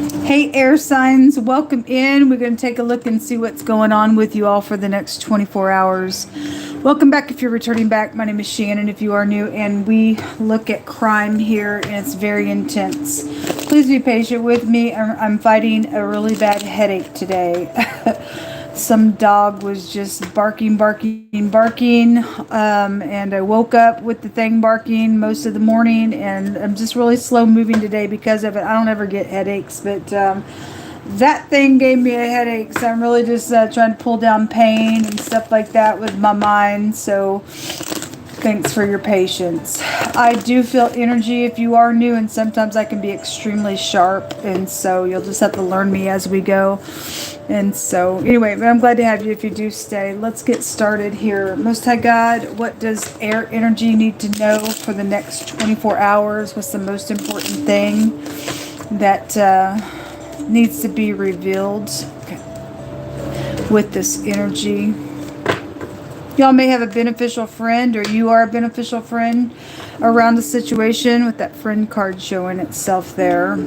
Hey, air signs, welcome in. We're going to take a look and see what's going on with you all for the next 24 hours. Welcome back if you're returning back. My name is Shannon if you are new, and we look at crime here, and it's very intense. Please be patient with me. I'm fighting a really bad headache today. Some dog was just barking, and I woke up with the thing barking most of the morning, and I'm just really slow moving today because of it. I don't ever get headaches, but that thing gave me a headache, so I'm really just trying to pull down pain and stuff like that with my mind, so thanks for your patience. I do feel energy if you are new, and sometimes I can be extremely sharp, and so you'll just have to learn me as we go. And so, anyway, I'm glad to have you if you do stay. Let's get started here. Most High God, what does air energy need to know for the next 24 hours? What's the most important thing that needs to be revealed with this energy? Y'all may have a beneficial friend, or you are a beneficial friend around the situation with that friend card showing itself there.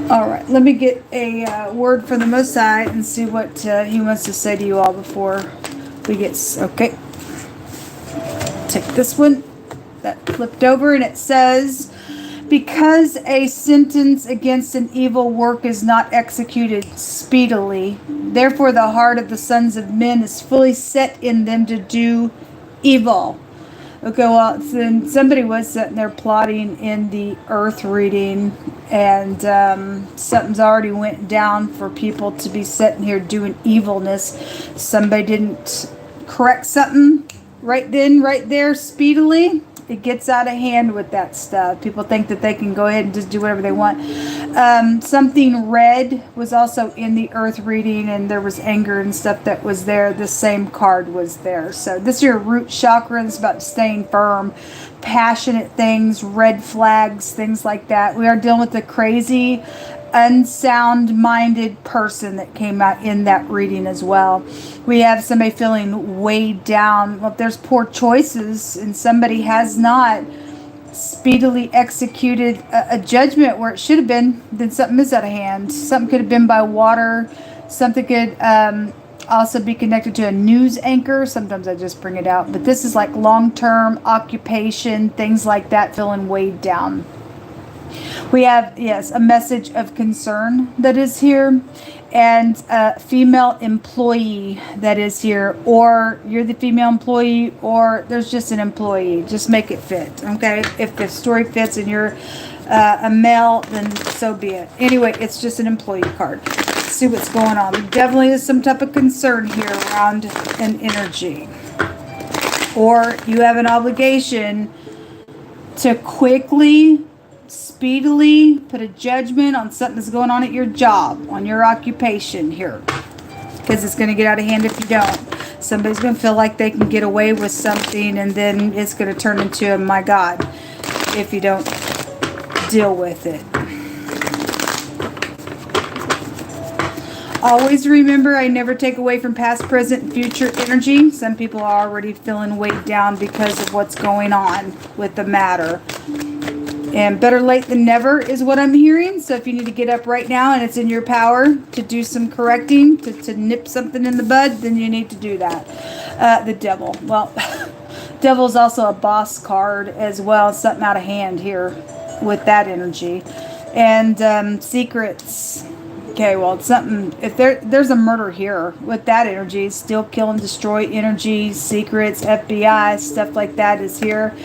All right, let me get a word from the Most High and see what he wants to say to you all before we get... Okay. Take this one. That flipped over, and it says, because a sentence against an evil work is not executed speedily, therefore the heart of the sons of men is fully set in them to do evil. Okay, well, then somebody was sitting there plotting in the earth reading, and something's already went down for people to be sitting here doing evilness. Somebody didn't correct something right then, right there, speedily. It gets out of hand with that stuff. People think that they can go ahead and just do whatever they want. Something red was also in the earth reading, and there was anger and stuff that was there. The same card was there. So this is your root chakra. It's about staying firm, passionate things, red flags, things like that. We are dealing with a crazy, unsound-minded person that came out in that reading as well. We have somebody feeling weighed down. Well, if there's poor choices and somebody has not speedily executed a judgment where it should have been, then something is out of hand. Something could have been by water. Something could also be connected to a news anchor. Sometimes I just bring it out. But this is like long-term occupation, things like that, feeling weighed down. We have, yes, a message of concern that is here, and a female employee that is here, or you're the female employee, or there's just an employee. Just make it fit, okay? If the story fits and you're a male, then so be it. Anyway, it's just an employee card. Let's see what's going on. There definitely is some type of concern here around an energy, or you have an obligation to quickly, speedily put a judgment on something that's going on at your job, on your occupation here, because it's going to get out of hand if you don't. Somebody's going to feel like they can get away with something, and then it's going to turn into, my God, if you don't deal with it. Always remember, I never take away from past, present, and future energy. Some people are already feeling weighed down because of what's going on with the matter. And better late than never is what I'm hearing. So if you need to get up right now and it's in your power to do some correcting, to nip something in the bud, then you need to do that. The devil. Well, devil's also a boss card as well. Something out of hand here with that energy. And secrets. Okay, well, it's something, if there's a murder here with that energy, steal, kill, and destroy energy, secrets, FBI, stuff like that is here.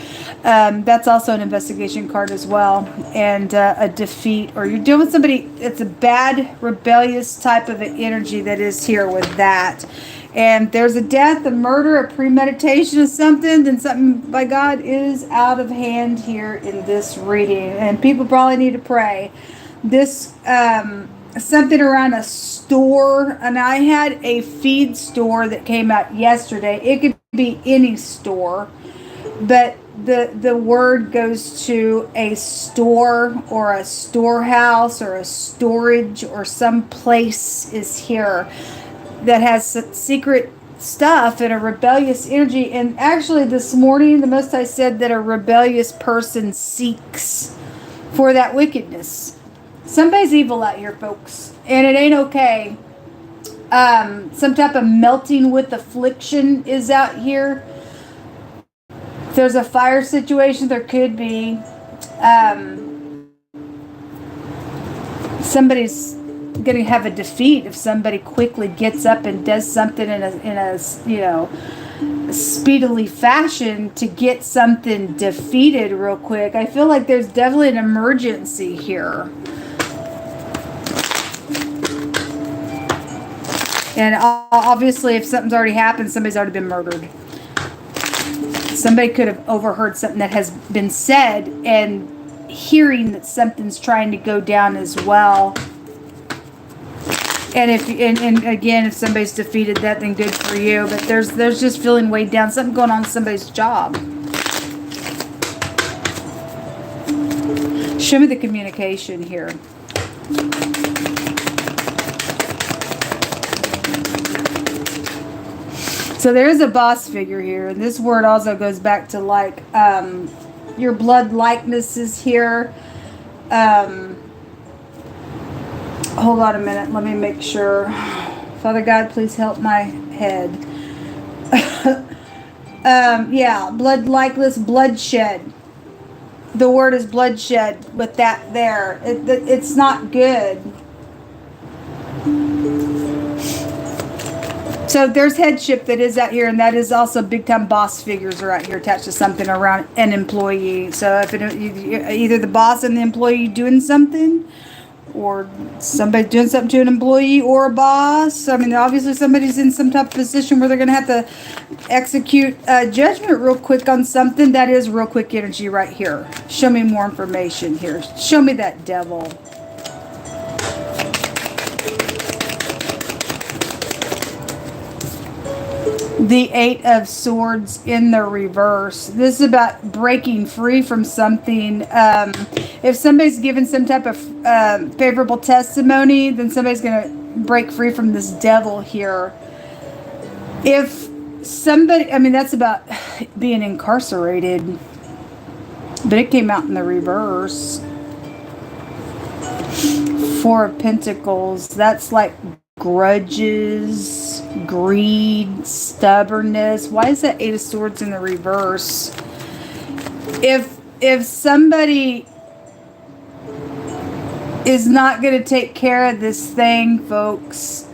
That's also an investigation card as well, and a defeat, or you're dealing with somebody, it's a bad, rebellious type of an energy that is here with that. And there's a death, a murder, a premeditation of something, then something, by God, is out of hand here in this reading. And people probably need to pray. This, something around a store, and I had a feed store that came out yesterday. It could be any store, but the word goes to a store or a storehouse or a storage or some place is here that has secret stuff and a rebellious energy. And actually this morning the Most High said that a rebellious person seeks for that wickedness. Somebody's evil out here, folks, and it ain't okay. Some type of melting with affliction is out here. If there's a fire situation, there could be. Somebody's going to have a defeat if somebody quickly gets up and does something in a speedily fashion to get something defeated real quick. I feel like there's definitely an emergency here. And obviously, if something's already happened, somebody's already been murdered. Somebody could have overheard something that has been said and hearing that something's trying to go down as well. And again, if somebody's defeated that, then good for you. But there's just feeling weighed down. Something going on with somebody's job. Show me the communication here. So there is a boss figure here. And this word also goes back to like your blood likenesses here. Hold on a minute. Let me make sure. Father God, please help my head. Yeah, blood likeness, bloodshed. The word is bloodshed with that there. It's not good. So there's headship that is out here, and that is also big time boss figures are out here attached to something around an employee. So if either the boss and the employee doing something, or somebody doing something to an employee or a boss. I mean, obviously somebody's in some type of position where they're going to have to execute judgment real quick on something. That is real quick energy right here. Show me more information here. Show me that devil. The Eight of Swords in the reverse. This is about breaking free from something. If somebody's given some type of favorable testimony, then somebody's going to break free from this devil here. If somebody, I mean, that's about being incarcerated. But it came out in the reverse. Four of Pentacles. That's like grudges, greed, stubbornness. Why is that Eight of Swords in the reverse? If somebody is not going to take care of this thing, folks,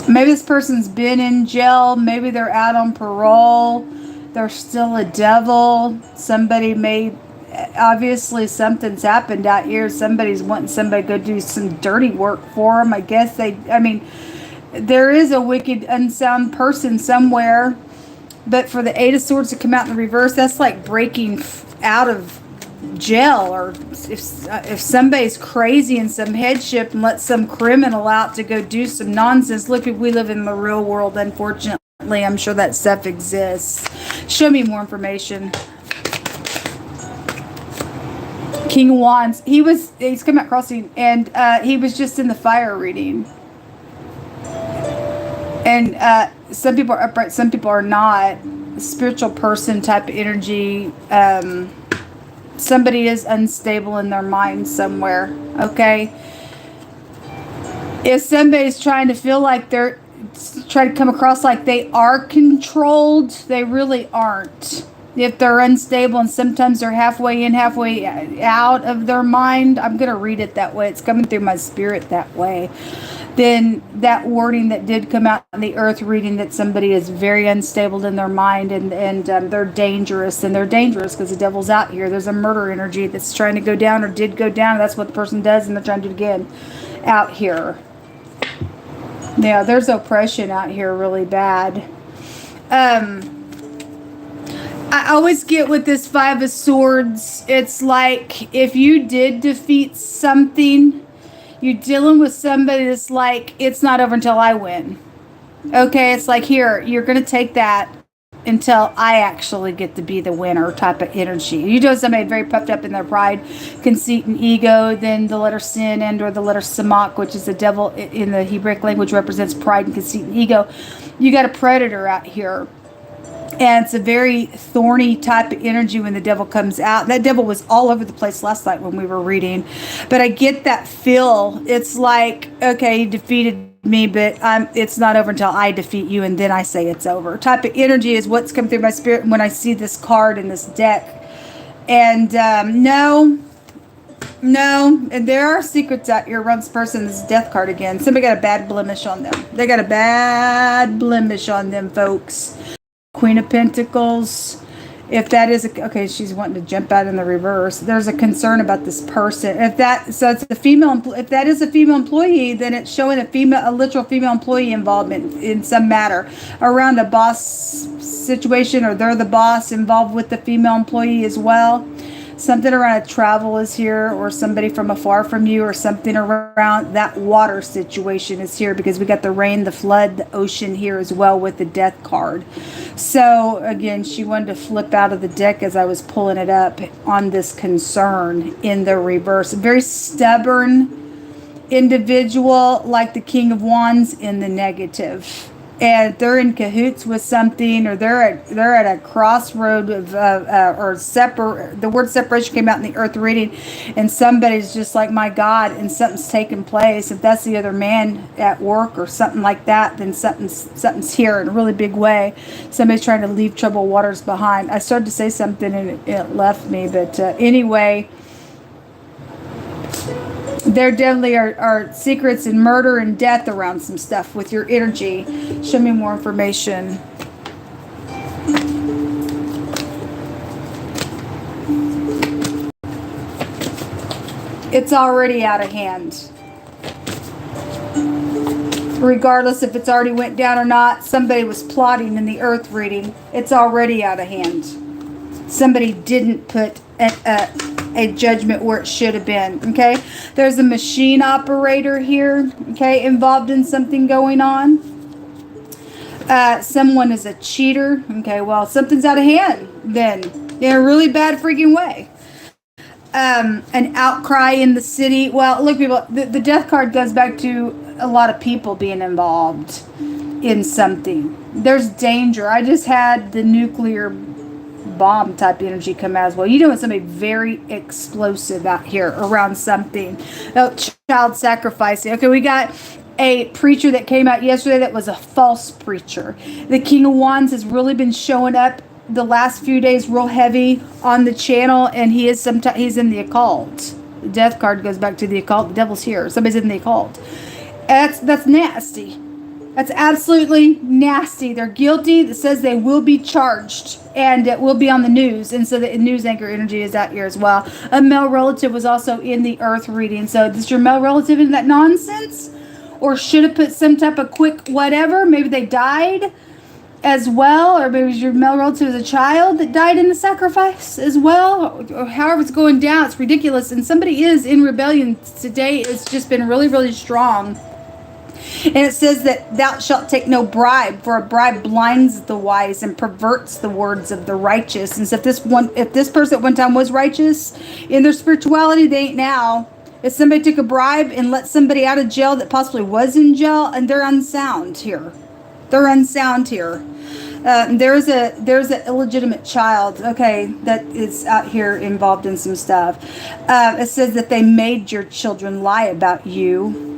maybe this person's been in jail, maybe they're out on parole, they're still a devil. Somebody may, obviously something's happened out here. Somebody's wanting somebody to go do some dirty work for them. I guess there is a wicked, unsound person somewhere. But for the Eight of Swords to come out in the reverse, that's like breaking out of jail. Or if somebody's crazy in some headship and let some criminal out to go do some nonsense. Look, we live in the real world, unfortunately. I'm sure that stuff exists. Show me more information. King of Wands. He's come out crossing, and he was just in the fire reading. And some people are upright, some people are not. Spiritual person type of energy. Somebody is unstable in their mind somewhere. Okay. If somebody's trying to feel like they're trying to come across like they are controlled, they really aren't. If they're unstable and sometimes they're halfway in, halfway out of their mind, I'm going to read it that way. It's coming through my spirit that way. Then that wording that did come out in the earth reading that somebody is very unstable in their mind and they're dangerous. And they're dangerous because the devil's out here. There's a murder energy that's trying to go down or did go down. That's what the person does, and they're trying to do it again out here. Yeah, there's oppression out here really bad. I always get with this Five of Swords, it's like if you did defeat something, you're dealing with somebody that's like, it's not over until I win. Okay, it's like, here, you're going to take that until I actually get to be the winner type of energy. You know somebody very puffed up in their pride, conceit, and ego, then the letter sin and or the letter samak, which is the devil in the Hebrew language, represents pride and conceit and ego. You got a predator out here. And it's a very thorny type of energy when the devil comes out. That devil was all over the place last night when we were reading. But I get that feel. It's like, okay, you defeated me, but it's not over until I defeat you, and then I say it's over. Type of energy is what's come through my spirit when I see this card in this deck. And no, and there are secrets out here around this person. This death card again. Somebody got a bad blemish on them. They got a bad blemish on them, folks. Queen of Pentacles. If that is okay, she's wanting to jump out in the reverse. There's a concern about this person. If that it's a female. If that is a female employee, then it's showing a literal female employee involvement in some matter around a boss situation, or they're the boss involved with the female employee as well. Something around travel is here, or somebody from afar from you, or something around that water situation is here, because we got the rain, the flood, the ocean here as well with the death card. So again, she wanted to flip out of the deck as I was pulling it up on this concern in the reverse. A very stubborn individual, like the King of Wands in the negative. And they're in cahoots with something, or they're at a crossroad of or separate. The word separation came out in the earth reading, and somebody's just like, my God, and something's taking place. If that's the other man at work or something like that, then something's here in a really big way. Somebody's trying to leave troubled waters behind. I started to say something and it left me, but anyway. There definitely are secrets and murder and death around some stuff with your energy. Show me more information. It's already out of hand. Regardless if it's already went down or not, somebody was plotting in the earth reading. It's already out of hand. Somebody didn't put a judgment where it should have been. Okay, there's a machine operator here, okay, involved in something going on. Someone is a cheater. Okay, well, something's out of hand then, in a really bad freaking way. An outcry in the city. Well, look, people, the death card goes back to a lot of people being involved in something. There's danger. I just had the nuclear bomb type energy come out as well. You know, it's somebody very explosive out here around something. Oh, child sacrificing. Okay, we got a preacher that came out yesterday that was a false preacher. The King of Wands has really been showing up the last few days real heavy on the channel, and he's in the occult. The death card goes back to the occult. The devil's here. Somebody's in the occult. That's nasty. That's absolutely nasty. They're guilty. That says they will be charged, and it will be on the news. And so the news anchor energy is out here as well. A male relative was also in the earth reading. So is your male relative in that nonsense? Or should have put some type of quick whatever? Maybe they died as well. Or maybe your male relative is a child that died in the sacrifice as well. Or however it's going down. It's ridiculous. And somebody is in rebellion today. It's just been really, really strong. And it says that thou shalt take no bribe, for a bribe blinds the wise and perverts the words of the righteous. And so if this person at one time was righteous in their spirituality, they ain't now. If somebody took a bribe and let somebody out of jail that possibly was in jail, and they're unsound here. They're unsound here. There's an illegitimate child, okay, that is out here involved in some stuff. It says that they made your children lie about you,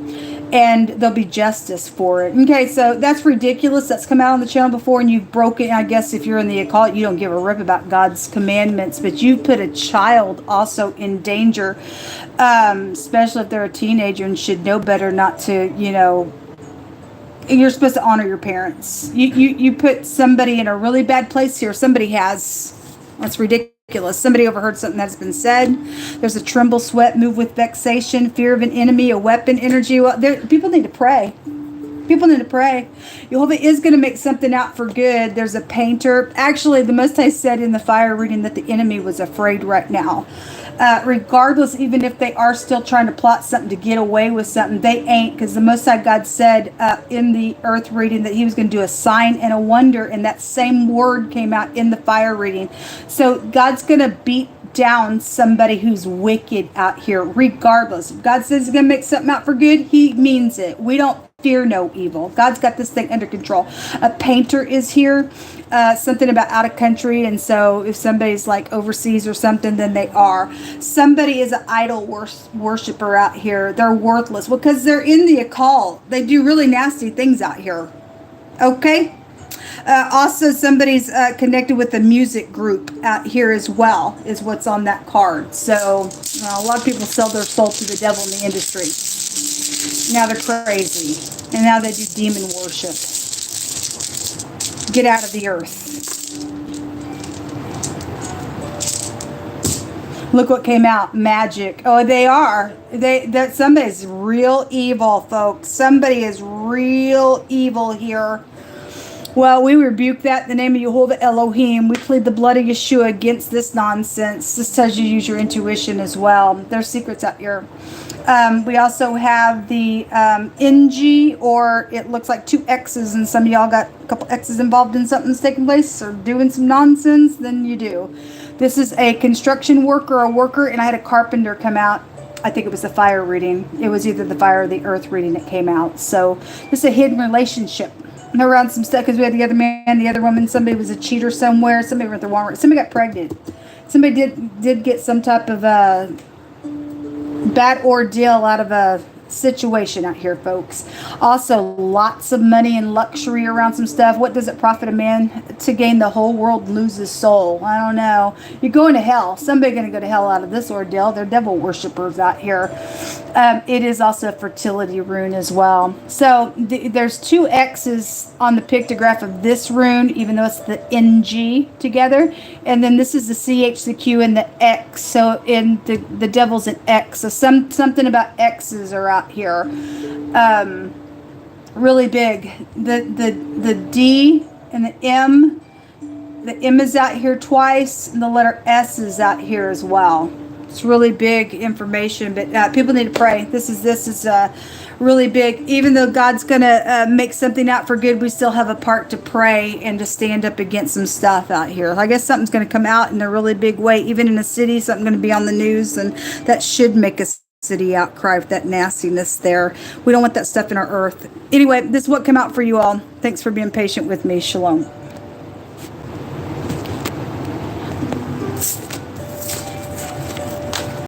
and there'll be justice for it. Okay, so that's ridiculous. That's come out on the channel before, and you've broken. I guess if you're in the occult, you don't give a rip about God's commandments, but you put a child also in danger, especially if they're a teenager and should know better not to, you're supposed to honor your parents. You put somebody in a really bad place here. Somebody has. That's ridiculous. Somebody overheard something that's been said. There's a tremble, sweat, move with vexation, fear of an enemy, a weapon, energy. Well, people need to pray. People need to pray. Jehovah is going to make something out for good. There's a painter. Actually, the Most High said in the fire reading that the enemy was afraid right now. Regardless, even if they are still trying to plot something to get away with something, they ain't, because the Most High God said in the earth reading that he was going to do a sign and a wonder, and that same word came out in the fire reading. So God's going to beat down somebody who's wicked out here, regardless. If God says he's going to make something out for good, he means it. We don't fear no evil. God's got this thing under control. A painter is here. Something about out of country, and so if somebody's like overseas or something, then they are. Somebody is an idol worshiper out here. They're worthless because they're in the occult. They do really nasty things out here. Okay? Also, somebody's connected with a music group out here as well, is what's on that card. So, a lot of people sell their soul to the devil in the industry. Now they're crazy. And now they do demon worship. Get out of the earth. Look what came out. Magic. Oh, they are. Somebody's real evil, folks. Somebody is real evil here. Well, we rebuke that in the name of YHVH Elohim. We plead the blood of Yeshua against this nonsense. This tells you to use your intuition as well. There's secrets out here. We also have the NG, or it looks like 2 X's, and some of y'all got a couple X's involved in something that's taking place or doing some nonsense, then you do. This is a construction worker, and I had a carpenter come out. I think it was the fire reading. It was either the fire or the earth reading that came out. So this is a hidden relationship. Around some stuff, because we had the other man, the other woman, somebody was a cheater somewhere, somebody went the wrong way, somebody got pregnant, somebody did get some type of a bad ordeal out of a situation out here, folks. Also, lots of money and luxury around some stuff. What does it profit a man to gain the whole world and lose his soul? I don't know. You're going to hell. Somebody's going to go to hell out of this ordeal. They're devil worshippers out here. It is also a fertility rune as well. So there's 2 X's on the pictograph of this rune, even though it's the NG together. And then this is the CH, the Q, and the X. So in the devil's an X. So something about X's are out here. Really big. The D and the M. The M is out here twice, and the letter S is out here as well. It's really big information, but people need to pray. This is really big. Even though God's going to make something out for good, we still have a part to pray and to stand up against some stuff out here. I guess something's going to come out in a really big way. Even in a city, something's going to be on the news, and that should make a city outcry with that nastiness there. We don't want that stuff in our earth. Anyway, this is what came out for you all. Thanks for being patient with me. Shalom.